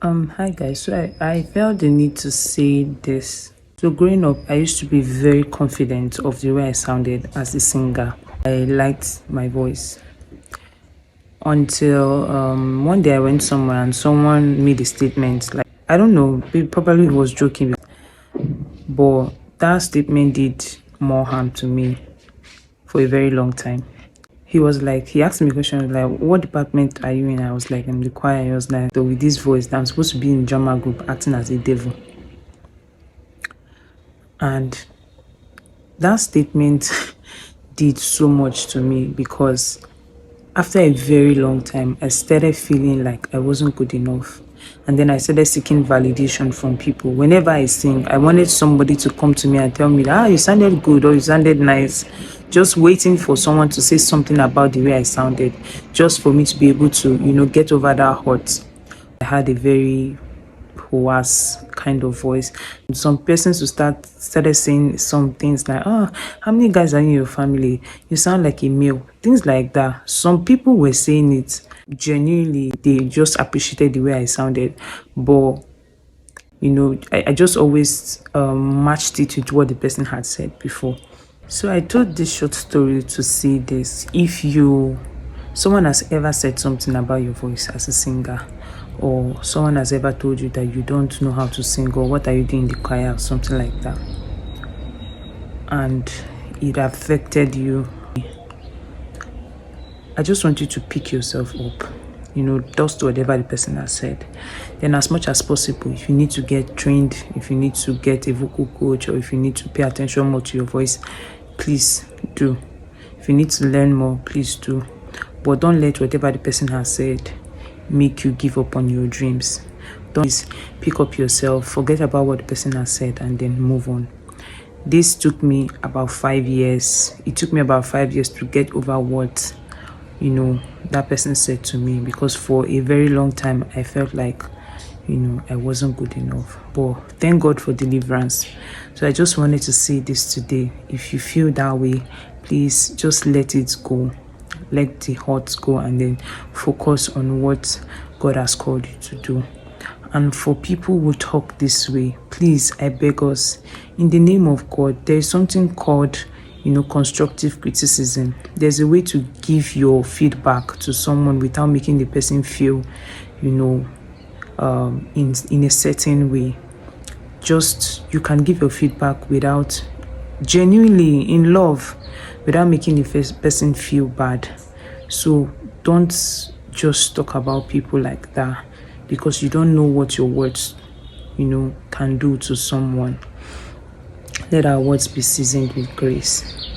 Hi guys. So I felt the need to say this. So growing up, I used to be very confident of the way I sounded as a singer. I liked my voice until one day I went somewhere and someone made a statement like I don't know, probably he was joking, but that statement did more harm to me for a very long time. He asked me a question like, what department are you in? I was like, I'm the choir. He was like, so with this voice, that I'm supposed to be in drama group acting as a devil. And that statement did so much to me because after a very long time, I started feeling like I wasn't good enough. And then I started seeking validation from people. Whenever I sing, I wanted somebody to come to me and tell me, you sounded good or you sounded nice. Just waiting for someone to say something about the way I sounded, just for me to be able to, get over that hurt. I had a very hoarse kind of voice. Some persons who started saying some things like, how many guys are in your family? You sound like a male. Things like that. Some people were saying it genuinely, they just appreciated the way I sounded. But I just always matched it with what the person had said before. So I told this short story to say this. If someone has ever said something about your voice as a singer, or someone has ever told you that you don't know how to sing, or what are you doing in the choir, or something like that, and it affected you, I just want you to pick yourself up, dust whatever the person has said. Then as much as possible, if you need to get trained, if you need to get a vocal coach, or if you need to pay attention more to your voice, please do. If you need to learn more, please do. But don't let whatever the person has said make you give up on your dreams. Don't pick up yourself, forget about what the person has said, and then move on. This took me about 5 years. It took me about 5 years to get over what, that person said to me, because for a very long time, I felt like, I wasn't good enough. But thank God for deliverance. So I just wanted to say this today. If you feel that way, please just let it go. Let the hurt go and then focus on what God has called you to do. And for people who talk this way, please, I beg us, in the name of God, there is something called, constructive criticism. There's a way to give your feedback to someone without making the person feel, in a certain way. Just, you can give your feedback without, genuinely in love, without making the first person feel bad. So don't just talk about people like that, because you don't know what your words, can do to someone. Let our words be seasoned with grace.